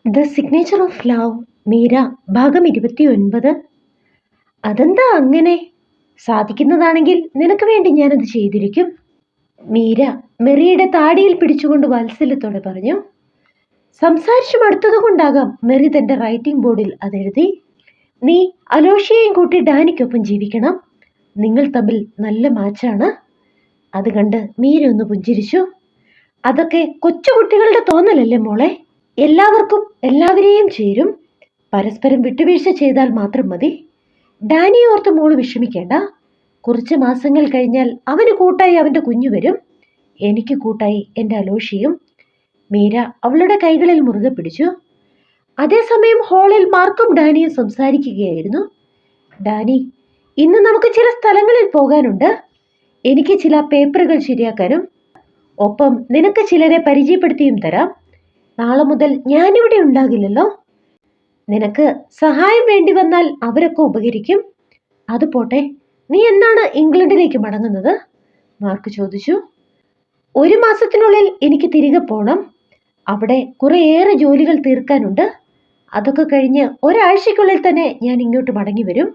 The signature of love Meera ഭാഗം 29. അതെന്താ അങ്ങനെ? സാധിക്കുന്നതാണെങ്കിൽ നിനക്ക് വേണ്ടി ഞാനത് ചെയ്തിരിക്കും. മീര മെറിയുടെ താടിയിൽ പിടിച്ചുകൊണ്ട് വാത്സല്യത്തോടെ പറഞ്ഞു. സംസാരിച്ചു മടുത്തതുകൊണ്ടാകാം മെറി തന്റെ റൈറ്റിംഗ് ബോർഡിൽ അതെഴുതി. നീ അലോഷ്യയും കൂട്ടി ഡാനിക്കൊപ്പം ജീവിക്കണം. നിങ്ങൾ തമ്മിൽ നല്ല മാച്ചാണ്. അത് കണ്ട് മീര ഒന്ന് പുഞ്ചിരിച്ചു. അതൊക്കെ കൊച്ചുകുട്ടികളുടെ തോന്നലല്ലേ മോളെ? എല്ലാവർക്കും എല്ലാവരെയും ചേരും. പരസ്പരം വിട്ടുവീഴ്ച ചെയ്താൽ മാത്രം മതി. ഡാനിയെ ഓർത്ത് മോള് വിഷമിക്കേണ്ട. കുറച്ച് മാസങ്ങൾ കഴിഞ്ഞാൽ അവന് കൂട്ടായി അവന്റെ കുഞ്ഞു വരും. എനിക്ക് കൂട്ടായി എൻ്റെ അലോഷിയും. മീര അവളുടെ കൈകളിൽ മുറുകെ പിടിച്ചു. അതേസമയം ഹാളിൽ മാർക്കും ഡാനിയും സംസാരിക്കുകയായിരുന്നു. ഡാനി, ഇന്ന് നമുക്ക് ചില സ്ഥലങ്ങളിൽ പോകാനുണ്ട്. എനിക്ക് ചില പേപ്പറുകൾ ശരിയാക്കാനും ഒപ്പം നിനക്ക് ചിലരെ പരിചയപ്പെടുത്തിയും തരാം. നാളെ മുതൽ ഞാനിവിടെ ഉണ്ടാകില്ലല്ലോ. നിനക്ക് സഹായം വേണ്ടി വന്നാൽ അവരൊക്കെ ഉപകരിക്കും. അത് പോട്ടെ, നീ എന്നാണ് ഇംഗ്ലണ്ടിലേക്ക് മടങ്ങുന്നത്? മാർക്ക് ചോദിച്ചു. 1 മാസത്തിനുള്ളിൽ എനിക്ക് തിരികെ പോണം. അവിടെ കുറേയേറെ ജോലികൾ തീർക്കാനുണ്ട്. അതൊക്കെ കഴിഞ്ഞ് ഒരാഴ്ചക്കുള്ളിൽ തന്നെ ഞാൻ ഇങ്ങോട്ട് മടങ്ങി വരും.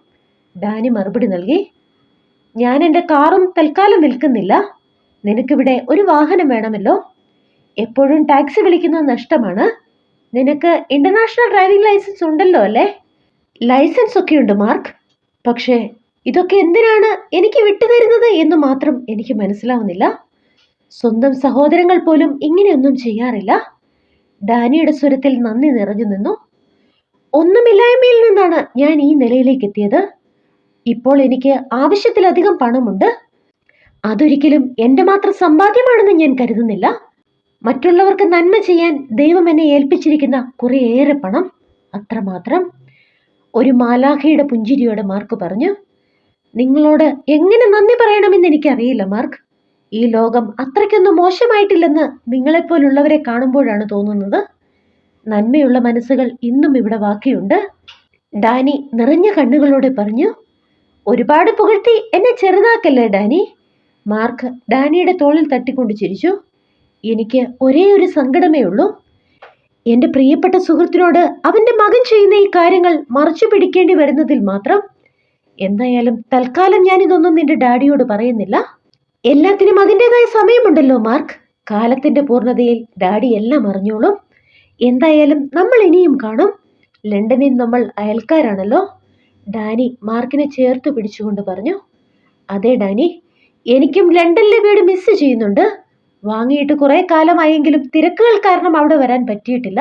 ഡാനി മറുപടി നൽകി. ഞാൻ എൻ്റെ കാറും തൽക്കാലം വിൽക്കുന്നില്ല. നിനക്കിവിടെ ഒരു വാഹനം വേണമല്ലോ. എപ്പോഴും ടാക്സി വിളിക്കുന്നത് നഷ്ടമാണ്. നിനക്ക് ഇന്റർനാഷണൽ ഡ്രൈവിംഗ് ലൈസൻസ് ഉണ്ടല്ലോ അല്ലേ? ലൈസൻസ് ഒക്കെ ഉണ്ട് മാർക്ക്. പക്ഷേ ഇതൊക്കെ എന്തിനാണ് എനിക്ക് വിട്ടുതരുന്നത് എന്ന് മാത്രം എനിക്ക് മനസ്സിലാവുന്നില്ല. സ്വന്തം സഹോദരങ്ങൾ പോലും ഇങ്ങനെയൊന്നും ചെയ്യാറില്ല. ഡാനിയുടെ സ്വരത്തിൽ നന്ദി നിറഞ്ഞു നിന്നു. ഒന്നുമില്ലായ്മയിൽ നിന്നാണ് ഞാൻ ഈ നിലയിലേക്ക് എത്തിയത്. ഇപ്പോൾ എനിക്ക് ആവശ്യത്തിലധികം പണമുണ്ട്. അതൊരിക്കലും എൻ്റെ മാത്രം സമ്പാദ്യമാണെന്ന് ഞാൻ കരുതുന്നില്ല. മറ്റുള്ളവർക്ക് നന്മ ചെയ്യാൻ ദൈവം എന്നെ ഏൽപ്പിച്ചിരിക്കുന്ന കുറേയേറെ പണം, അത്രമാത്രം. ഒരു മാലാഖയുടെ പുഞ്ചിരിയോടെ മാർക്ക് പറഞ്ഞു. നിങ്ങളോട് എങ്ങനെ നന്ദി പറയണമെന്ന് എനിക്കറിയില്ല മാർക്ക്. ഈ ലോകം അത്രയ്ക്കൊന്നും മോശമായിട്ടില്ലെന്ന് നിങ്ങളെപ്പോലുള്ളവരെ കാണുമ്പോഴാണ് തോന്നുന്നത്. നന്മയുള്ള മനസ്സുകൾ ഇന്നും ഇവിടെ ബാക്കിയുണ്ട്. ഡാനി നിറഞ്ഞ കണ്ണുകളോടെ പറഞ്ഞു. ഒരുപാട് പുകഴ്ത്തി എന്നെ ചെറുതാക്കല്ലേ ഡാനി. മാർക്ക് ഡാനിയുടെ തോളിൽ തട്ടിക്കൊണ്ട് ചിരിച്ചു. എനിക്ക് ഒരേ ഒരു സങ്കടമേ ഉള്ളൂ. എൻ്റെ പ്രിയപ്പെട്ട സുഹൃത്തിനോട് അവന്റെ മകൻ ചെയ്യുന്ന ഈ കാര്യങ്ങൾ മറച്ചു പിടിക്കേണ്ടി വരുന്നതിൽ മാത്രം. എന്തായാലും തൽക്കാലം ഞാൻ ഇതൊന്നും നിന്റെ ഡാഡിയോട് പറയുന്നില്ല. എല്ലാത്തിനും അതിൻ്റെതായ സമയമുണ്ടല്ലോ മാർക്ക്. കാലത്തിന്റെ പൂർണ്ണതയിൽ ഡാഡി എല്ലാം അറിഞ്ഞോളും. എന്തായാലും നമ്മൾ ഇനിയും കാണും. ലണ്ടനിൽ നമ്മൾ അയൽക്കാരാണല്ലോ. ഡാനി മാർക്കിനെ ചേർത്ത് പിടിച്ചുകൊണ്ട് പറഞ്ഞു. അതെ ഡാനി, എനിക്കും ലണ്ടനിലെ വീട് മിസ് ചെയ്യുന്നുണ്ട്. വാങ്ങിയിട്ട് കുറെ കാലമായെങ്കിലും തിരക്കുകൾ കാരണം അവിടെ വരാൻ പറ്റിയിട്ടില്ല.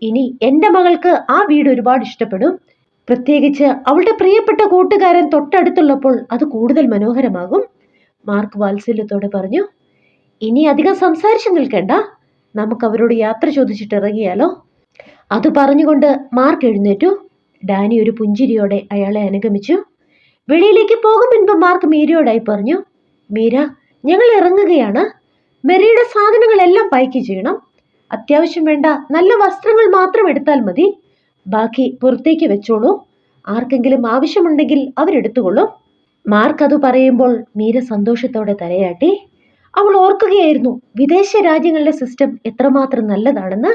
ഇനി എൻ്റെ മകൾക്ക് ആ വീട് ഒരുപാട് ഇഷ്ടപ്പെടും. പ്രത്യേകിച്ച് അവളുടെ പ്രിയപ്പെട്ട കൂട്ടുകാരൻ തൊട്ടടുത്തുള്ളപ്പോൾ അത് കൂടുതൽ മനോഹരമാകും. മാർക്ക് വാത്സല്യത്തോടെ പറഞ്ഞു. ഇനി അധികം സംസാരിച്ചു നിൽക്കേണ്ട. നമുക്ക് അവരോട് യാത്ര ചോദിച്ചിട്ട് ഇറങ്ങിയാലോ? അത് പറഞ്ഞുകൊണ്ട് മാർക്ക് എഴുന്നേറ്റു. ഡാനി ഒരു പുഞ്ചിരിയോടെ അയാളെ അനുഗമിച്ചു. വെളിയിലേക്ക് പോകും മുൻപ് മാർക്ക് മീരയോടായി പറഞ്ഞു. മീര, ഞങ്ങൾ ഇറങ്ങുകയാണ്. മെറിയുടെ സാധനങ്ങളെല്ലാം പായ്ക്ക് ചെയ്യണം. അത്യാവശ്യം വേണ്ട നല്ല വസ്ത്രങ്ങൾ മാത്രം എടുത്താൽ മതി. ബാക്കി പുറത്തേക്ക് വെച്ചോളൂ. ആർക്കെങ്കിലും ആവശ്യമുണ്ടെങ്കിൽ അവരെടുത്തുകൊള്ളും. മാർക്ക് അത് പറയുമ്പോൾ മീര സന്തോഷത്തോടെ തലയാട്ടി. അവൾ ഓർക്കുകയായിരുന്നു വിദേശ രാജ്യങ്ങളിലെ സിസ്റ്റം എത്രമാത്രം നല്ലതാണെന്ന്.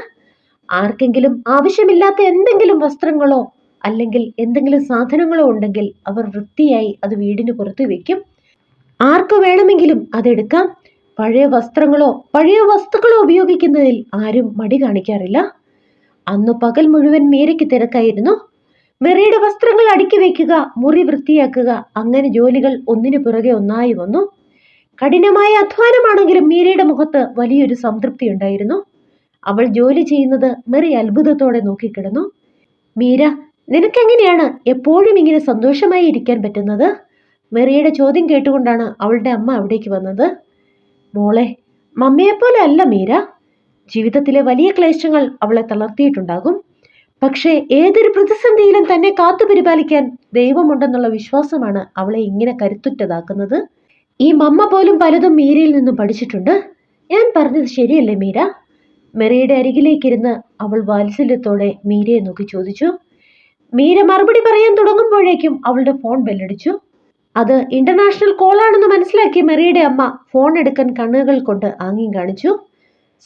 ആർക്കെങ്കിലും ആവശ്യമില്ലാത്ത എന്തെങ്കിലും വസ്ത്രങ്ങളോ അല്ലെങ്കിൽ എന്തെങ്കിലും സാധനങ്ങളോ ഉണ്ടെങ്കിൽ അവർ വൃത്തിയായി അത് വീടിന് പുറത്ത് വെക്കും. ആർക്ക് വേണമെങ്കിലും അതെടുക്കാം. പഴയ വസ്ത്രങ്ങളോ പഴയ വസ്തുക്കളോ ഉപയോഗിക്കുന്നതിൽ ആരും മടി കാണിക്കാറില്ല. അന്ന് പകൽ മുഴുവൻ മീരയ്ക്ക് തിരക്കായിരുന്നു. മെറിയുടെ വസ്ത്രങ്ങൾ അടുക്കി വയ്ക്കുക, മുറി വൃത്തിയാക്കുക, അങ്ങനെ ജോലികൾ ഒന്നിനു പുറകെ ഒന്നായി വന്നു. കഠിനമായ അധ്വാനമാണെങ്കിലും മീരയുടെ മുഖത്ത് വലിയൊരു സംതൃപ്തി ഉണ്ടായിരുന്നു. അവൾ ജോലി ചെയ്യുന്നത് മെറി അത്ഭുതത്തോടെ നോക്കിക്കിടന്നു. മീര, നിനക്കെങ്ങനെയാണ് എപ്പോഴും ഇങ്ങനെ സന്തോഷമായി ഇരിക്കാൻ പറ്റുന്നത്? മെറിയുടെ ചോദ്യം കേട്ടുകൊണ്ടാണ് അവളുടെ അമ്മ അവിടേക്ക് വന്നത്. മോളെ, മമ്മിയെപ്പോലെ അല്ല മീര. ജീവിതത്തിലെ വലിയ ക്ലേശങ്ങൾ അവളെ തളർത്തിയിട്ടുണ്ടാകും. പക്ഷേ ഏതൊരു പ്രതിസന്ധിയിലും തന്നെ കാത്തു പരിപാലിക്കാൻ ദൈവമുണ്ടെന്നുള്ള വിശ്വാസമാണ് അവളെ ഇങ്ങനെ കരുത്തുറ്റതാക്കുന്നത്. ഈ മമ്മ പോലും പലതും മീരയിൽ നിന്നും പഠിച്ചിട്ടുണ്ട്. ഞാൻ പറഞ്ഞത് ശരിയല്ലേ മീര? മെറിയുടെ അരികിലേക്കിരുന്ന് അവൾ വാത്സല്യത്തോടെ മീരയെ നോക്കി ചോദിച്ചു. മീര മറുപടി പറയാൻ തുടങ്ങുമ്പോഴേക്കും അവളുടെ ഫോൺ ബെല്ലടിച്ചു. അത് ഇന്റർനാഷണൽ കോളാണെന്ന് മനസ്സിലാക്കിയ മെറിയുടെ അമ്മ ഫോൺ എടുക്കാൻ കണ്ണുകൾ കൊണ്ട് ആംഗ്യം കാണിച്ചു.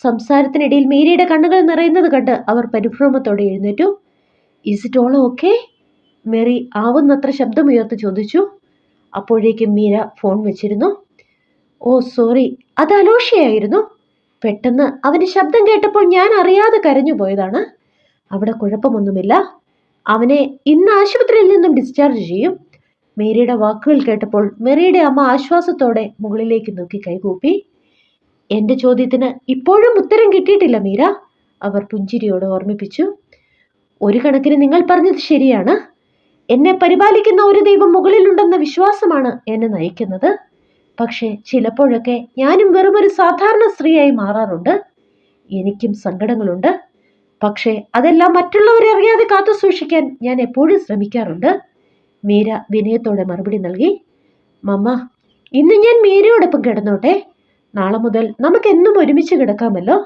സംസാരത്തിനിടയിൽ മീരയുടെ കണ്ണുകൾ നിറയുന്നത് കണ്ട് അവർ പരിഭ്രമത്തോടെ എഴുന്നേറ്റു. "Is it all okay?" Mary ആവുന്നത്ര ശബ്ദമുയർത്തി ചോദിച്ചു. അപ്പോഴേക്കും മീര ഫോൺ വെച്ചിരുന്നു. "ഓ സോറി, അത് അലോഷയായിരുന്നു. പെട്ടെന്ന് അവന്റെ ശബ്ദം കേട്ടപ്പോൾ ഞാൻ അറിയാതെ കരഞ്ഞു പോയതാണ്. അവിടെ കുഴപ്പമൊന്നുമില്ല. അവനെ ഇന്ന് ആശുപത്രിയിൽ നിന്നും ഡിസ്ചാർജ് ചെയ്യും." മേരിയുടെ വാക്കുകൾ കേട്ടപ്പോൾ മെറിയുടെ അമ്മ ആശ്വാസത്തോടെ മുകളിലേക്ക് നോക്കി കൈകൂപ്പി. "എന്റെ ചോദ്യത്തിന് ഇപ്പോഴും ഉത്തരം കിട്ടിയിട്ടില്ല മീര," അവർ പുഞ്ചിരിയോട് ഓർമ്മിപ്പിച്ചു. "ഒരു കണക്കിന് നിങ്ങൾ പറഞ്ഞത് ശരിയാണ്. എന്നെ പരിപാലിക്കുന്ന ഒരു ദൈവം മുകളിലുണ്ടെന്ന വിശ്വാസമാണ് എന്നെ നയിക്കുന്നത്. പക്ഷെ ചിലപ്പോഴൊക്കെ ഞാനും വെറുമൊരു സാധാരണ സ്ത്രീയായി മാറാറുണ്ട്. എനിക്കും സങ്കടങ്ങളുണ്ട്. പക്ഷേ അതെല്ലാം മറ്റുള്ളവരെ അറിയാതെ കാത്തു സൂക്ഷിക്കാൻ ഞാൻ എപ്പോഴും ശ്രമിക്കാറുണ്ട്." മീര വിനയത്തോടെ മറുപടി നൽകി. "മമ്മ, ഇന്ന് ഞാൻ മീരയോടൊപ്പം കിടന്നോട്ടെ? നാളെ മുതൽ നമുക്ക് എന്നും ഒരുമിച്ച് കിടക്കാമല്ലോ?"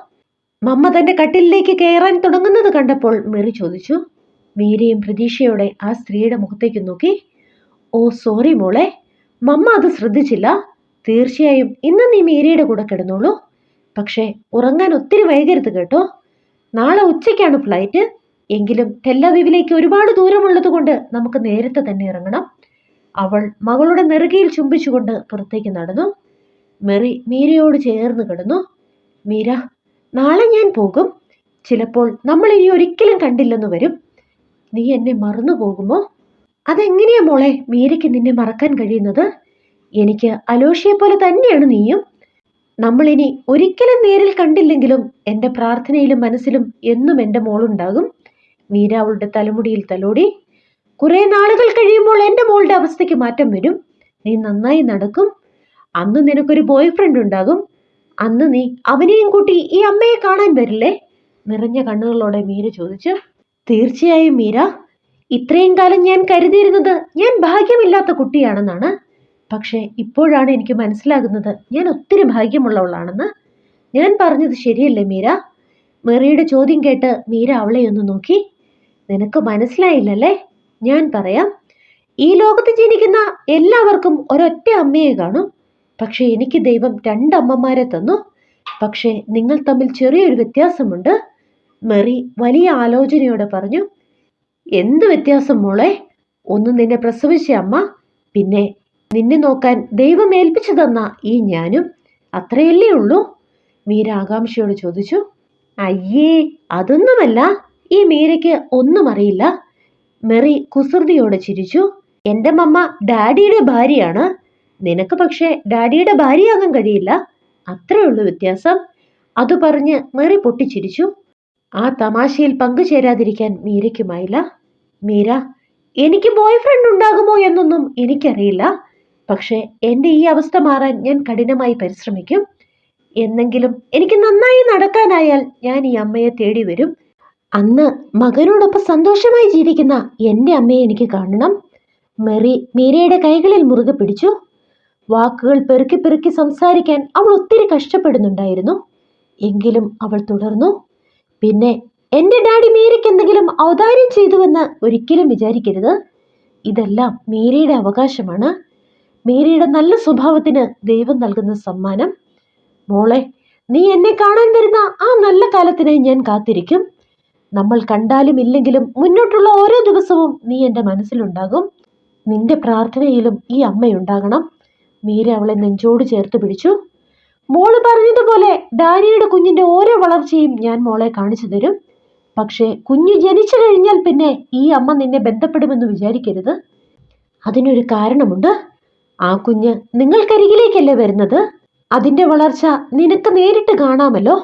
മമ്മ തന്റെ കട്ടിലിലേക്ക് കയറാൻ തുടങ്ങുന്നത് കണ്ടപ്പോൾ മെറി ചോദിച്ചു. മീരയും പ്രതീക്ഷയോടെ ആ സ്ത്രീയുടെ മുഖത്തേക്ക് നോക്കി. "ഓ സോറി മോളെ, മമ്മ അത് ശ്രദ്ധിച്ചില്ല. തീർച്ചയായും ഇന്ന് നീ മീരയുടെ കൂടെ കിടന്നോളൂ. പക്ഷേ ഉറങ്ങാൻ ഒത്തിരി വൈകരുത് കേട്ടോ. നാളെ ഉച്ചയ്ക്കാണ് ഫ്ലൈറ്റ്. എങ്കിലും ടെല്ലവീവിലേക്ക് ഒരുപാട് ദൂരമുള്ളത് കൊണ്ട് നമുക്ക് നേരത്തെ തന്നെ ഇറങ്ങണം." അവൾ മകളുടെ നെറുകയിൽ ചുംബിച്ചുകൊണ്ട് പുറത്തേക്ക് നടന്നു. മെറി മീരയോട് ചേർന്ന് കിടന്നു. "മീര, നാളെ ഞാൻ പോകും. ചിലപ്പോൾ നമ്മൾ ഇനി ഒരിക്കലും കണ്ടില്ലെന്ന് വരും. നീ എന്നെ മറന്നു പോകുമോ?" "അതെങ്ങനെയാ മോളെ മീരയ്ക്ക് നിന്നെ മറക്കാൻ കഴിയുന്നത്? എനിക്ക് അലോഷയെ പോലെ തന്നെയാണ് നീയും. നമ്മളിനി ഒരിക്കലും നേരിൽ കണ്ടില്ലെങ്കിലും എൻ്റെ പ്രാർത്ഥനയിലും മനസ്സിലും എന്നും എൻ്റെ മോളുണ്ടാകും." മീര അവളുടെ തലമുടിയിൽ തലോടി. "കുറെ നാളുകൾ കഴിയുമ്പോൾ എൻ്റെ മോളുടെ അവസ്ഥയ്ക്ക് മാറ്റം വരും. നീ നന്നായി നടക്കും. അന്ന് നിനക്കൊരു ബോയ് ഫ്രണ്ട് ഉണ്ടാകും. അന്ന് നീ അവനെയും കൂട്ടി ഈ അമ്മയെ കാണാൻ വരില്ലേ?" നിറഞ്ഞ കണ്ണുകളോടെ മീര ചോദിച്ചു. "തീർച്ചയായും മീര. ഇത്രയും കാലം ഞാൻ കരുതിയിരുന്നത് ഞാൻ ഭാഗ്യമില്ലാത്ത കുട്ടിയാണെന്നാണ്. പക്ഷെ ഇപ്പോഴാണ് എനിക്ക് മനസ്സിലാകുന്നത് ഞാൻ ഒത്തിരി ഭാഗ്യമുള്ളവളാണെന്ന്. ഞാൻ പറഞ്ഞത് ശരിയല്ലേ മീര?" മെറിയുടെ ചോദ്യം കേട്ട് മീര അവളെ ഒന്ന് നോക്കി. "നിനക്ക് മനസ്സിലായില്ലല്ലേ? ഞാൻ പറയാം. ഈ ലോകത്ത് ജനിക്കുന്ന എല്ലാവർക്കും ഒരൊറ്റ അമ്മയെ കാണും. പക്ഷെ എനിക്ക് ദൈവം രണ്ടമ്മമാരെ തന്നു. പക്ഷെ നിങ്ങൾ തമ്മിൽ ചെറിയൊരു വ്യത്യാസമുണ്ട്." മെറി വലിയ ആലോചനയോടെ പറഞ്ഞു. "എന്ത് വ്യത്യാസം മോളെ?" "ഒന്ന് നിന്നെ പ്രസവിച്ച അമ്മ, പിന്നെ നിന്നെ നോക്കാൻ ദൈവം ഏൽപ്പിച്ചു തന്ന ഈ ഞാനും. അത്രയല്ലേ ഉള്ളൂ?" മീര ആകാംക്ഷയോട് ചോദിച്ചു. "അയ്യേ, അതൊന്നുമല്ല. ഈ മീരയ്ക്ക് ഒന്നും അറിയില്ല." മെറി കുസൃതിയോടെ ചിരിച്ചു. "എൻ്റെ മമ്മ ഡാഡിയുടെ ഭാര്യയാണ്. നിനക്ക് പക്ഷേ ഡാഡിയുടെ ഭാര്യയാകാൻ കഴിയില്ല. അത്രേ ഉള്ളൂ വ്യത്യാസം." അത് പറഞ്ഞ് മെറി പൊട്ടിച്ചിരിച്ചു. ആ തമാശയിൽ പങ്കുചേരാതിരിക്കാൻ മീരയ്ക്കുമായില്ല. "മീര, എനിക്ക് ബോയ് ഫ്രണ്ട് ഉണ്ടാകുമോ എന്നൊന്നും എനിക്കറിയില്ല. പക്ഷെ എൻ്റെ ഈ അവസ്ഥ മാറാൻ ഞാൻ കഠിനമായി പരിശ്രമിക്കും. എന്നെങ്കിലും എനിക്ക് നന്നായി നടക്കാനായാൽ ഞാൻ ഈ അമ്മയെ തേടി വരും. അന്ന് മകനോടൊപ്പം സന്തോഷമായി ജീവിക്കുന്ന എൻ്റെ അമ്മയെ എനിക്ക് കാണണം." മെറി മീരയുടെ കൈകളിൽ മുറുകെ പിടിച്ചു. വാക്കുകൾ പെറുക്കി പെറുക്കി സംസാരിക്കാൻ അവൾ ഒത്തിരി കഷ്ടപ്പെടുന്നുണ്ടായിരുന്നു. എങ്കിലും അവൾ തുടർന്നു. "പിന്നെ എൻ്റെ ഡാഡി മീരയ്ക്ക് എന്തെങ്കിലും ഔദാര്യം ചെയ്തുവെന്ന് ഒരിക്കലും വിചാരിക്കരുത്. ഇതെല്ലാം മീരയുടെ അവകാശമാണ്. മീരയുടെ നല്ല സ്വഭാവത്തിന് ദൈവം നൽകുന്ന സമ്മാനം. മോളെ, നീ എന്നെ കാണാൻ വരുന്ന ആ നല്ല കാലത്തിനായി ഞാൻ കാത്തിരിക്കും. നമ്മൾ കണ്ടാലും ഇല്ലെങ്കിലും മുന്നോട്ടുള്ള ഓരോ ദിവസവും നീ എൻ്റെ മനസ്സിലുണ്ടാകും. നിന്റെ പ്രാർത്ഥനയിലും ഈ അമ്മയുണ്ടാകണം." മീര അവളെ നെഞ്ചോട് ചേർത്ത് പിടിച്ചു. "മോള് പറഞ്ഞതുപോലെ ഡാനിയുടെ കുഞ്ഞിന്റെ ഓരോ വളർച്ചയും ഞാൻ മോളെ കാണിച്ചു തരും. പക്ഷേ കുഞ്ഞ് ജനിച്ചു കഴിഞ്ഞാൽ പിന്നെ ഈ അമ്മ നിന്നെ ബന്ധപ്പെടുമെന്ന് വിചാരിക്കരുത്. അതിനൊരു കാരണമുണ്ട്. ആ കുഞ്ഞ് നിങ്ങൾക്കരികിലേക്കല്ലേ വരുന്നത്. അതിന്റെ വളർച്ച നിനക്ക് നേരിട്ട് കാണാമല്ലോ.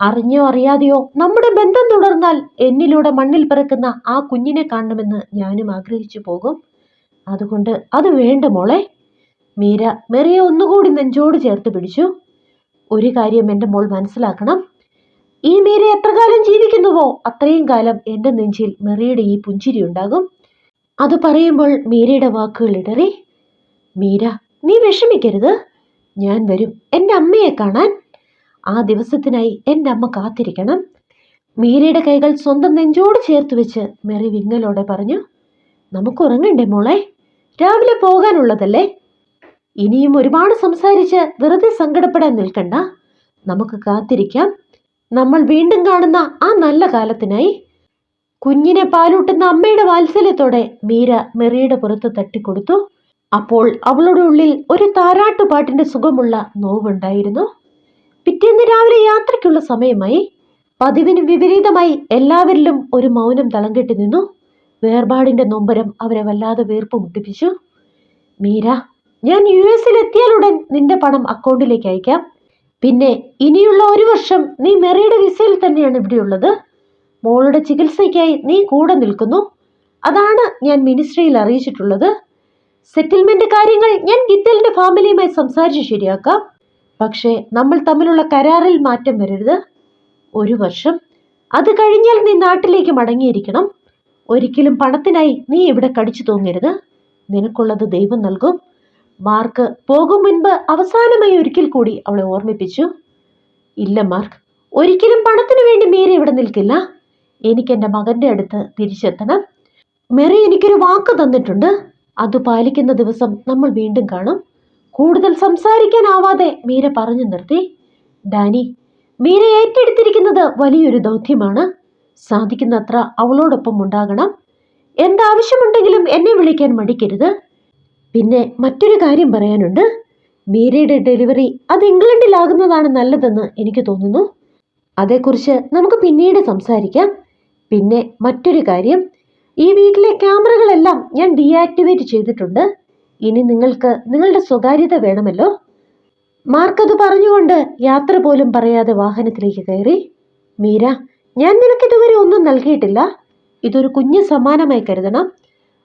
അറിഞ്ഞോ അറിയാതെയോ നമ്മുടെ ബന്ധം തുടർന്നാൽ എന്നിലൂടെ മണ്ണിൽ പിറക്കുന്ന ആ കുഞ്ഞിനെ കാണണമെന്ന് ഞാനും ആഗ്രഹിച്ചു പോകും. അതുകൊണ്ട് അത് വേണ്ട മോളെ." മീര മെറിയെ ഒന്നുകൂടി നെഞ്ചോട് ചേർത്ത് പിടിച്ചു. "ഒരു കാര്യം എൻ്റെ മോൾ മനസ്സിലാക്കണം. ഈ മീര എത്ര കാലം ജീവിക്കുന്നുവോ അത്രയും കാലം എൻ്റെ നെഞ്ചിൽ മെറിയുടെ ഈ പുഞ്ചിരി ഉണ്ടാകും." അത് പറയുമ്പോൾ മീരയുടെ വാക്കുകൾ ഇടറി. "മീര, നീ വിഷമിക്കരുത്. ഞാൻ വരും എൻ്റെ അമ്മയെ കാണാൻ. ആ ദിവസത്തിനായി എൻ്റെ അമ്മ കാത്തിരിക്കണം." മീരയുടെ കൈകൾ സ്വന്തം നെഞ്ചോട് ചേർത്ത് വെച്ച് മെറി വിങ്ങലോടെ പറഞ്ഞു. "നമുക്ക് ഉറങ്ങണ്ടേ മോളെ? രാവിലെ പോകാനുള്ളതല്ലേ? ഇനിയും ഒരുപാട് സംസാരിച്ച് വെറുതെ സങ്കടപ്പെടാൻ നിൽക്കണ്ട. നമുക്ക് കാത്തിരിക്കാം. നമ്മൾ വീണ്ടും കാണുന്ന ആ നല്ല കാലത്തിനായി. കുഞ്ഞിനെ പാലൂട്ടുന്ന അമ്മയുടെ വാത്സല്യത്തോടെ മീര മെറിയുടെ പുറത്ത് തട്ടിക്കൊടുത്തു. അപ്പോൾ അവളുടെ ഉള്ളിൽ ഒരു താരാട്ടുപാട്ടിന്റെ സുഖമുള്ള നോവുണ്ടായിരുന്നു. പിറ്റേന്ന് രാവിലെ യാത്രയ്ക്കുള്ള സമയമായി. പതിവിന് വിപരീതമായി എല്ലാവരിലും ഒരു മൗനം തളം കെട്ടി നിന്നു. വേർപാടിന്റെ നൊമ്പരം അവരെ വല്ലാതെ വീർപ്പ് മുട്ടിപ്പിച്ചു. മീര, ഞാൻ US എത്തിയാലുടൻ നിന്റെ പണം അക്കൗണ്ടിലേക്ക് അയക്കാം. പിന്നെ ഇനിയുള്ള 1 വർഷം നീ മെറിയുടെ വിസയിൽ തന്നെയാണ് ഇവിടെയുള്ളത്. മോളുടെ ചികിത്സയ്ക്കായി നീ കൂടെ നിൽക്കുന്നു. അതാണ് ഞാൻ മിനിസ്ട്രിയിൽ അറിയിച്ചിട്ടുള്ളത്. സെറ്റിൽമെന്റ് കാര്യങ്ങൾ ഞാൻ ഗിത്തലിന്റെ ഫാമിലിയുമായി സംസാരിച്ച് ശരിയാക്കാം. പക്ഷേ നമ്മൾ തമ്മിലുള്ള കരാറിൽ മാറ്റം വരരുത്. 1 വർഷം, അത് കഴിഞ്ഞാൽ നീ നാട്ടിലേക്ക് മടങ്ങിയിരിക്കണം. ഒരിക്കലും പണത്തിനായി നീ ഇവിടെ കടിച്ചു തൂങ്ങരുത്. നിനക്കുള്ളത് ദൈവം നൽകും. മാർക്ക് പോകും മുൻപ് അവസാനമായി ഒരിക്കൽ കൂടി അവളെ ഓർമ്മിപ്പിച്ചു. ഇല്ല മാർക്ക്, ഒരിക്കലും പണത്തിനു വേണ്ടി മീര ഇവിടെ നിൽക്കില്ല. എനിക്ക് എൻ്റെ മകന്റെ അടുത്ത് തിരിച്ചെത്തണം. മെറി എനിക്കൊരു വാക്ക് തന്നിട്ടുണ്ട്. അത് പാലിക്കുന്ന ദിവസം നമ്മൾ വീണ്ടും കാണും. കൂടുതൽ സംസാരിക്കാനാവാതെ മീര പറഞ്ഞു നിർത്തി. ഡാനി, മീര ഏറ്റെടുത്തിരിക്കുന്നത് വലിയൊരു ദൗത്യമാണ്. സാധിക്കുന്നത്ര അവളോടൊപ്പം ഉണ്ടാകണം. എന്താവശ്യമുണ്ടെങ്കിലും എന്നെ വിളിക്കാൻ മടിക്കരുത്. പിന്നെ മറ്റൊരു കാര്യം പറയാനുണ്ട്. മീരയുടെ ഡെലിവറി അത് ഇംഗ്ലണ്ടിലാകുന്നതാണ് നല്ലതെന്ന് എനിക്ക് തോന്നുന്നു. അതേക്കുറിച്ച് നമുക്ക് പിന്നീട് സംസാരിക്കാം. പിന്നെ മറ്റൊരു കാര്യം, ഈ വീട്ടിലെ ക്യാമറകളെല്ലാം ഞാൻ ഡീആക്ടിവേറ്റ് ചെയ്തിട്ടുണ്ട്. ഇനി നിങ്ങൾക്ക് നിങ്ങളുടെ സ്വകാര്യത വേണമല്ലോ. മാർക്കത് പറഞ്ഞുകൊണ്ട് യാത്ര പോലും പറയാതെ വാഹനത്തിലേക്ക് കയറി. മീര, ഞാൻ നിനക്കിതുവരെ ഒന്നും നൽകിയിട്ടില്ല. ഇതൊരു കുഞ്ഞു സമ്മാനമായി കരുതണം.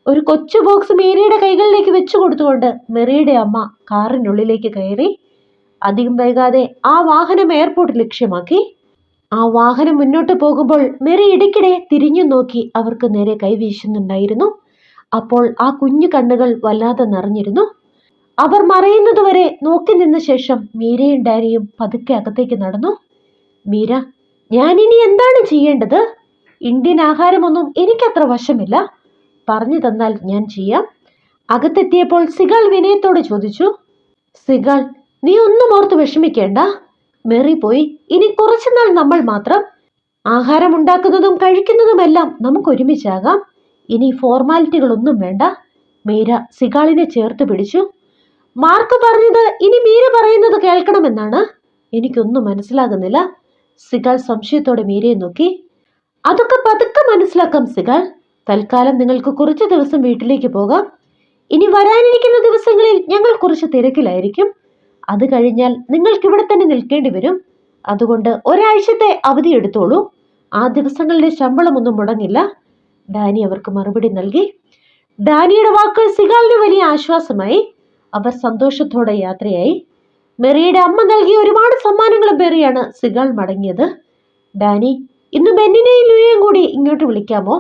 ഒരു കൊച്ചു ബോക്സ് മീരയുടെ കൈകളിലേക്ക് വെച്ചു കൊടുത്തുകൊണ്ട് മെറിയുടെ അമ്മ കാറിനുള്ളിലേക്ക് കയറി. അധികം വൈകാതെ ആ വാഹനം എയർപോർട്ട് ലക്ഷ്യമാക്കി. ആ വാഹനം മുന്നോട്ട് പോകുമ്പോൾ മെറി ഇടയ്ക്കിടെ തിരിഞ്ഞു നോക്കി അവർക്ക് നേരെ കൈവീശുന്നുണ്ടായിരുന്നു. അപ്പോൾ ആ കുഞ്ഞു കണ്ണുകൾ വല്ലാതെ നിറഞ്ഞിരുന്നു. അവർ മറയുന്നതുവരെ നോക്കി നിന്ന ശേഷം മീരയും ഡാനിയും പതുക്കെ അകത്തേക്ക് നടന്നു. മീര, ഞാനിനി എന്താണ് ചെയ്യേണ്ടത്? ഇന്ത്യൻ ആഹാരമൊന്നും എനിക്കത്ര വശമില്ല. പറഞ്ഞു തന്നാൽ ഞാൻ ചെയ്യാം. അകത്തെത്തിയപ്പോൾ സിഗാൾ വിനയത്തോടെ ചോദിച്ചു. സിഗാൾ, നീ ഒന്നും ഓർത്ത് വിഷമിക്കേണ്ട. മെറി പോയി. ഇനി കുറച്ചുനാൾ നമ്മൾ മാത്രം. ആഹാരം ഉണ്ടാക്കുന്നതും കഴിക്കുന്നതുമെല്ലാം നമുക്ക് ഒരുമിച്ചാകാം. ഇനി ഫോർമാലിറ്റികളൊന്നും വേണ്ട. മീര സിഗാളിനെ ചേർത്ത് പിടിച്ചു. മാർക്ക് പറഞ്ഞത് ഇനി മീര പറയുന്നത് കേൾക്കണമെന്നാണ്. എനിക്കൊന്നും മനസ്സിലാകുന്നില്ല. സിഗാൾ സംശയത്തോടെ മീരയെ നോക്കി. അതൊക്കെ പതുക്കെ മനസ്സിലാക്കാം സിഗാൾ. തൽക്കാലം നിങ്ങൾക്ക് കുറച്ച് ദിവസം വീട്ടിലേക്ക് പോകാം. ഇനി വരാനിരിക്കുന്ന ദിവസങ്ങളിൽ ഞങ്ങൾ കുറച്ച് തിരക്കിലായിരിക്കും. അത് കഴിഞ്ഞാൽ നിങ്ങൾക്ക് ഇവിടെ തന്നെ നിൽക്കേണ്ടി വരും. അതുകൊണ്ട് ഒരാഴ്ചത്തെ അവധി എടുത്തോളൂ. ആ ദിവസങ്ങളിലെ ശമ്പളമൊന്നും മുടങ്ങില്ല. ഡാനി അവർക്ക് മറുപടി നൽകി. ഡാനിയുടെ വാക്കുകൾ സിഗാളിന് വലിയ ആശ്വാസമായി. അവർ സന്തോഷത്തോടെ യാത്രയായി. മെറിയുടെ അമ്മ നൽകിയ ഒരുപാട് സമ്മാനങ്ങളും പേറിയാണ് സിഗാൾ മടങ്ങിയത്. ഡാനി, ഇന്ന് ബെന്നിനെയും ലൂയെയും കൂടി ഇങ്ങോട്ട് വിളിക്കാമോ?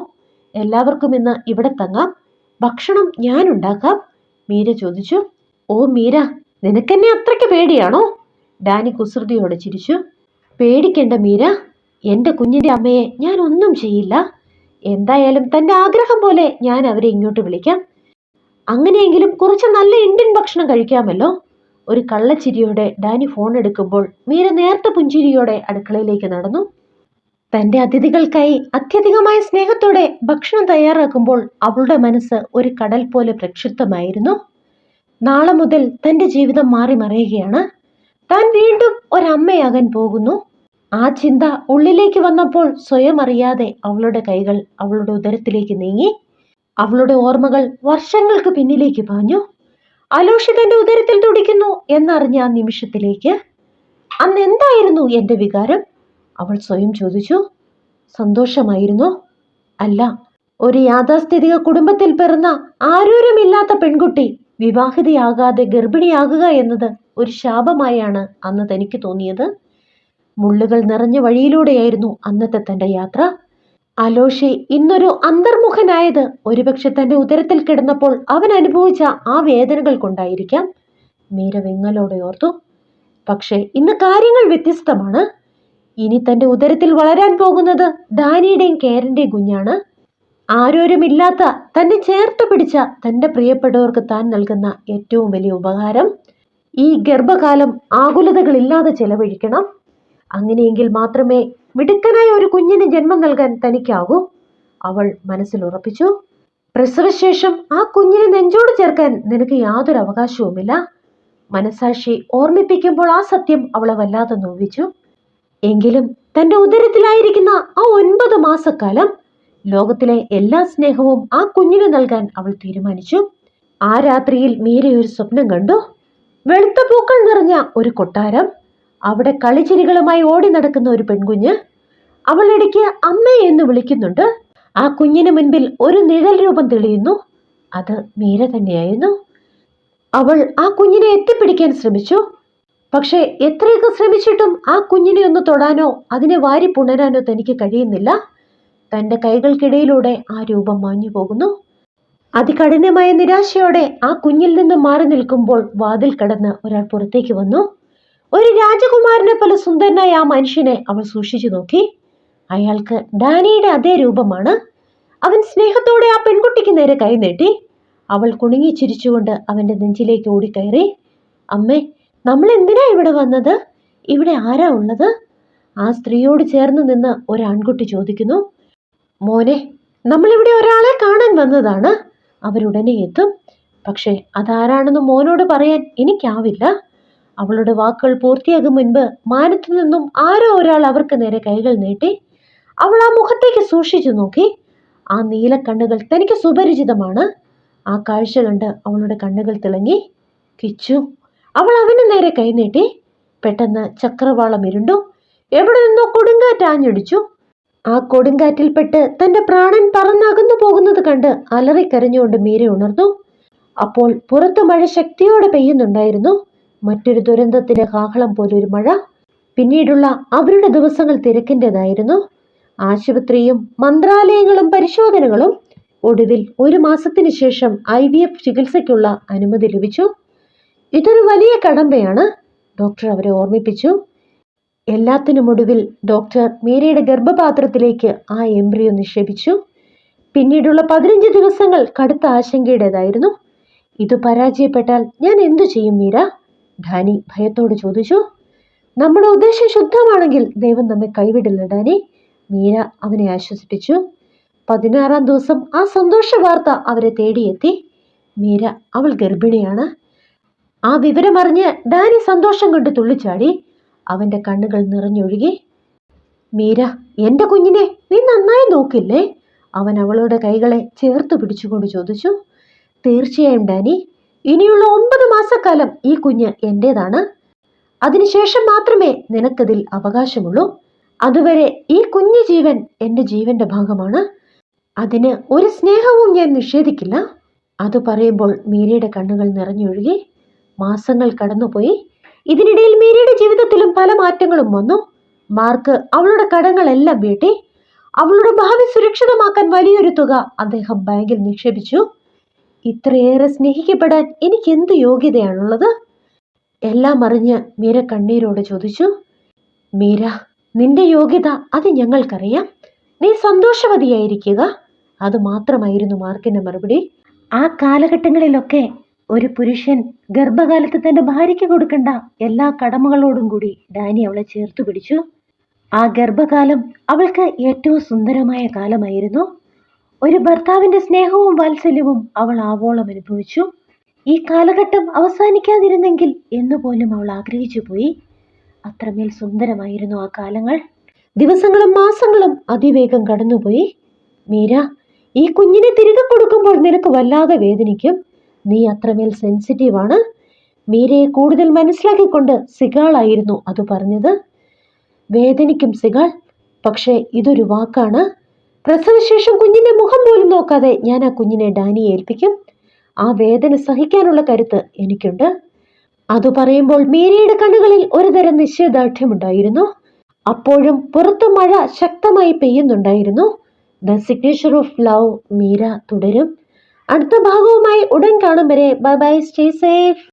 എല്ലാവർക്കും ഇന്ന് ഇവിടെ തങ്ങാം. ഭക്ഷണം ഞാൻ ഉണ്ടാക്കാം, മീര ചോദിച്ചു. ഓ മീര, നിനക്കെന്നെ അത്രയ്ക്ക് പേടിയാണോ? ഡാനി കുസൃതിയോടെ ചിരിച്ചു. പേടിക്കേണ്ട മീര, എൻ്റെ കുഞ്ഞിൻ്റെ അമ്മയെ ഞാൻ ഒന്നും ചെയ്യില്ല. എന്തായാലും തൻ്റെ ആഗ്രഹം പോലെ ഞാൻ അവരെ ഇങ്ങോട്ട് വിളിക്കാം. അങ്ങനെയെങ്കിലും കുറച്ച് നല്ല ഇന്ത്യൻ ഭക്ഷണം കഴിക്കാമല്ലോ. ഒരു കള്ളച്ചിരിയോടെ ഡാനി ഫോൺ എടുക്കുമ്പോൾ മീര നേർത്ത പുഞ്ചിരിയോടെ അടുക്കളയിലേക്ക് നടന്നു. തൻ്റെ അതിഥികൾക്കായി അത്യധികമായ സ്നേഹത്തോടെ ഭക്ഷണം തയ്യാറാക്കുമ്പോൾ അവളുടെ മനസ്സ് ഒരു കടൽ പോലെ പ്രക്ഷുബ്ധമായിരുന്നു. നാളെ മുതൽ തൻ്റെ ജീവിതം മാറി മറിയുകയാണ്. താൻ വീണ്ടും ഒരമ്മയാകാൻ പോകുന്നു. ആ ചിന്ത ഉള്ളിലേക്ക് വന്നപ്പോൾ സ്വയം അറിയാതെ അവളുടെ കൈകൾ അവളുടെ ഉദരത്തിലേക്ക് നീങ്ങി. അവളുടെ ഓർമ്മകൾ വർഷങ്ങൾക്ക് പിന്നിലേക്ക് പാഞ്ഞു. അലോഷി തന്റെ ഉദരത്തിൽ തുടിക്കുന്നു എന്നറിഞ്ഞ ആ നിമിഷത്തിലേക്ക്. അന്ന് എന്തായിരുന്നു എന്റെ വികാരം? അവൾ സ്വയം ചോദിച്ചു. സന്തോഷമായിരുന്നോ? അല്ല. ഒരു യാഥാസ്ഥിതിക കുടുംബത്തിൽ പിറന്ന ആരോരുമില്ലാത്ത പെൺകുട്ടി വിവാഹിതയാകാതെ ഗർഭിണിയാകുക എന്നത് ഒരു ശാപമായാണ് അന്ന് തനിക്ക് തോന്നിയത്. മുള്ളുകൾ നിറഞ്ഞ വഴിയിലൂടെയായിരുന്നു അന്നത്തെ തന്റെ യാത്ര. അലോഷി ഇന്നൊരു അന്തർമുഖനായത് ഒരുപക്ഷെ തന്റെ ഉദരത്തിൽ കിടന്നപ്പോൾ അവൻ അനുഭവിച്ച ആ വേദനകൾ കൊണ്ടായിരിക്കാം. മീര വിങ്ങലോടെ ഓർത്തു. പക്ഷെ ഇന്ന് കാര്യങ്ങൾ വ്യത്യസ്തമാണ്. ഇനി തന്റെ ഉദരത്തിൽ വളരാൻ പോകുന്നത് ഡാനിയുടെയും കേരന്റെയും കുഞ്ഞാണ്. ആരോരുമില്ലാത്ത തന്നെ ചേർത്ത് പിടിച്ച തന്റെ പ്രിയപ്പെട്ടവർക്ക് താൻ നൽകുന്ന ഏറ്റവും വലിയ ഉപകാരം. ഈ ഗർഭകാലം ആകുലതകളില്ലാതെ ചെലവഴിക്കണം. അങ്ങനെയെങ്കിൽ മാത്രമേ മിടുക്കനായ ഒരു കുഞ്ഞിന് ജന്മം നൽകാൻ തനിക്കാകൂ. അവൾ മനസ്സിൽ ഉറപ്പിച്ചു. പ്രസവശേഷം ആ കുഞ്ഞിനെ നെഞ്ചോട് ചേർക്കാൻ നിനക്ക് യാതൊരു അവകാശവുമില്ല. മനസാക്ഷി ഓർമ്മിപ്പിക്കുമ്പോൾ ആ സത്യം അവളെ വല്ലാതെ നോവിച്ചു. എങ്കിലും തന്റെ ഉദരത്തിലായിരിക്കുന്ന ആ 9 മാസക്കാലം ലോകത്തിലെ എല്ലാ സ്നേഹവും ആ കുഞ്ഞിന് നൽകാൻ അവൾ തീരുമാനിച്ചു. ആ രാത്രിയിൽ മീര ഒരു സ്വപ്നം കണ്ടു. വെളുത്ത പൂക്കൾ നിറഞ്ഞ ഒരു കൊട്ടാരം, അവിടെ കളിച്ചിരികളുമായി ഓടി നടക്കുന്ന ഒരു പെൺകുഞ്ഞ്. അവൾ ഇടയ്ക്ക് അമ്മേ എന്ന് വിളിക്കുന്നുണ്ട്. ആ കുഞ്ഞിന് മുൻപിൽ ഒരു നിഴൽ രൂപം തെളിയുന്നു. അത് മീര തന്നെയായിരുന്നു. അവൾ ആ കുഞ്ഞിനെ എത്തിപ്പിടിക്കാൻ ശ്രമിച്ചു. പക്ഷെ എത്രയൊക്കെ ശ്രമിച്ചിട്ടും ആ കുഞ്ഞിനെ ഒന്ന് തൊടാനോ അതിനെ വാരി പുണരാനോ തനിക്ക് കഴിയുന്നില്ല. തന്റെ കൈകൾക്കിടയിലൂടെ ആ രൂപം മാഞ്ഞു പോകുന്നു. അതികഠിനമായ നിരാശയോടെ ആ കുഞ്ഞിൽ നിന്ന് മാറി നിൽക്കുമ്പോൾ വാതിൽ കടന്ന് ഒരാൾ പുറത്തേക്ക് വന്നു. ഒരു രാജകുമാരനെ പോലെ സുന്ദരനായ ആ മനുഷ്യനെ അവൾ സൂക്ഷിച്ചു നോക്കി. അയാൾക്ക് ഡാനിയുടെ അതേ രൂപമാണ്. അവൻ സ്നേഹത്തോടെ ആ പെൺകുട്ടിക്ക് നേരെ കൈ നീട്ടി. അവൾ കുണുങ്ങി ചിരിച്ചുകൊണ്ട് അവന്റെ നെഞ്ചിലേക്ക് ഓടിക്കയറി. അമ്മേ, നമ്മൾ എന്തിനാ ഇവിടെ വന്നത്? ഇവിടെ ആരാ ഉള്ളത്? ആ സ്ത്രീയോട് ചേർന്ന് നിന്ന് ഒരു ആൺകുട്ടി ചോദിക്കുന്നു. മോനെ, നമ്മളിവിടെ ഒരാളെ കാണാൻ വന്നതാണ്. അവരുടനെ എത്തും. പക്ഷെ അതാരാണെന്ന് മോനോട് പറയാൻ എനിക്കാവില്ല. അവളുടെ വാക്കുകൾ പൂർത്തിയാകും മുൻപ് മാനത്തു നിന്നും ആരോ ഒരാൾ അവർക്ക് നേരെ കൈകൾ നീട്ടി. അവൾ ആ മുഖത്തേക്ക് സൂക്ഷിച്ചു നോക്കി. ആ നീലക്കണ്ണുകൾ തനിക്ക് സുപരിചിതമാണ്. ആ കാഴ്ച കണ്ട് അവളുടെ കണ്ണുകൾ തിളങ്ങി. കിച്ചു. അവൾ അവന് നേരെ കൈനീട്ടി. പെട്ടെന്ന് ചക്രവാളം ഇരുണ്ടു. എവിടെ നിന്നോ കൊടുങ്കാറ്റ് ആഞ്ഞടിച്ചു. ആ കൊടുങ്കാറ്റിൽപ്പെട്ട് തന്റെ പ്രാണൻ പറന്നകന്നു പോകുന്നത് കണ്ട് അലറിക്കരഞ്ഞുകൊണ്ട് മീര ഉണർന്നു. അപ്പോൾ പുറത്തു മഴ ശക്തിയോടെ പെയ്യുന്നുണ്ടായിരുന്നു. മറ്റൊരു ദുരന്തത്തിന്റെ കാഹളം പോലൊരു മഴ. പിന്നീടുള്ള അവരുടെ ദിവസങ്ങൾ തിരക്കിൻ്റെതായിരുന്നു. ആശുപത്രിയും മന്ത്രാലയങ്ങളും പരിശോധനകളും. ഒടുവിൽ 1 മാസത്തിന് ശേഷം IVF ചികിത്സയ്ക്കുള്ള അനുമതി ലഭിച്ചു. ഇതൊരു വലിയ കടമ്പയാണ്, ഡോക്ടർ അവരെ ഓർമ്മിപ്പിച്ചു. എല്ലാത്തിനുമൊടുവിൽ ഡോക്ടർ മീരയുടെ ഗർഭപാത്രത്തിലേക്ക് ആ എംബ്രിയോ നിക്ഷേപിച്ചു. പിന്നീടുള്ള 15 ദിവസങ്ങൾ കടുത്ത ആശങ്കയുടേതായിരുന്നു. ഇത് പരാജയപ്പെട്ടാൽ ഞാൻ എന്തു ചെയ്യും മീര? ഡാനി ഭയത്തോട് ചോദിച്ചു. നമ്മുടെ ഉദ്ദേശം ശുദ്ധമാണെങ്കിൽ ദൈവം നമ്മെ കൈവിടില്ല ഡാനി, മീര അവനെ ആശ്വസിപ്പിച്ചു. 16-ാം ദിവസം ആ സന്തോഷ വാർത്ത അവരെ തേടിയെത്തി. മീര, അവൾ ഗർഭിണിയാണ്. ആ വിവരമറിഞ്ഞ് ഡാനി സന്തോഷം കൊണ്ട് തുള്ളിച്ചാടി. അവന്റെ കണ്ണുകൾ നിറഞ്ഞൊഴുകി. മീര, എന്റെ കുഞ്ഞിനെ നീ നന്നായി നോക്കില്ലേ? അവൻ അവളുടെ കൈകളെ ചേർത്ത് പിടിച്ചുകൊണ്ട് ചോദിച്ചു. തീർച്ചയായും ഡാനി, ഇനിയുള്ള 9 മാസക്കാലം ഈ കുഞ്ഞ് എന്റേതാണ്. അതിനുശേഷം മാത്രമേ നിനക്കതിൽ അവകാശമുള്ളൂ. അതുവരെ ഈ കുഞ്ഞു ജീവൻ എന്റെ ജീവന്റെ ഭാഗമാണ്. അതിന് ഒരു സ്നേഹവും ഞാൻ നിഷേധിക്കില്ല. അത് പറയുമ്പോൾ മീരയുടെ കണ്ണുകൾ നിറഞ്ഞൊഴുകി. മാസങ്ങൾ കടന്നുപോയി. ഇതിനിടയിൽ മീരയുടെ ജീവിതത്തിലും പല മാറ്റങ്ങളും വന്നു. മാർക്ക് അവളുടെ കടങ്ങളെല്ലാം വീട്ടി. അവളുടെ ഭാവി സുരക്ഷിതമാക്കാൻ വലിയൊരു തുക അദ്ദേഹം ബാങ്കിൽ നിക്ഷേപിച്ചു. ഇത്രയേറെ സ്നേഹിക്കപ്പെടാൻ എനിക്ക് എന്ത് യോഗ്യതയാണുള്ളത്? എല്ലാം അറിഞ്ഞ് മീര കണ്ണീരോട് ചോദിച്ചു. മീര, നിന്റെ യോഗ്യത അത് ഞങ്ങൾക്കറിയാം. നീ സന്തോഷവതിയായിരിക്കുക. അത് മാത്രമായിരുന്നു മാർക്കിന്റെ മറുപടി. ആ കാലഘട്ടങ്ങളിലൊക്കെ ഒരു പുരുഷൻ ഗർഭകാലത്ത് തന്റെ ഭാര്യയ്ക്ക് കൊടുക്കേണ്ട എല്ലാ കടമകളോടും കൂടി ഡാനി അവളെ ചേർത്തു പിടിച്ചു. ആ ഗർഭകാലം അവൾക്ക് ഏറ്റവും സുന്ദരമായ കാലമായിരുന്നു. ഒരു ഭർത്താവിന്റെ സ്നേഹവും വാത്സല്യവും അവൾ ആവോളം അനുഭവിച്ചു. ഈ കാലഘട്ടം അവസാനിക്കാതിരുന്നെങ്കിൽ എന്നുപോലും അവൾ ആഗ്രഹിച്ചു പോയി. അത്രമേൽ സുന്ദരമായിരുന്നു ആ കാലങ്ങൾ. ദിവസങ്ങളും മാസങ്ങളും അതിവേഗം കടന്നുപോയി. മീര, ഈ കുഞ്ഞിനെ തിരികെ കൊടുക്കുമ്പോൾ നിനക്ക് വല്ലാതെ വേദനിക്കും. നീ അത്രമേൽ സെൻസിറ്റീവാണ്. മീരയെ കൂടുതൽ മനസ്സിലാക്കിക്കൊണ്ട് സിഗാളായിരുന്നു അത് പറഞ്ഞത്. വേദനിക്കും സിഗാൾ, പക്ഷേ ഇതൊരു വാക്കാണ്. പ്രസവശേഷം കുഞ്ഞിന്റെ മുഖം പോലും നോക്കാതെ ഞാൻ ആ കുഞ്ഞിനെ ഡാനിയെ ഏൽപ്പിക്കും. ആ വേദന സഹിക്കാനുള്ള കരുത്ത് എനിക്കുണ്ട്. അത് പറയുമ്പോൾ മീരയുടെ കണ്ണുകളിൽ ഒരുതരം നിശ്ചയദാർഢ്യമുണ്ടായിരുന്നു. അപ്പോഴും പുറത്തു മഴ ശക്തമായി പെയ്യുന്നുണ്ടായിരുന്നു. The signature of love Meera തുടരും. അടുത്ത ഭാഗവുമായി ഉടൻ കാണും വരെ ബൈ ബൈ, സ്റ്റേ സേഫ്.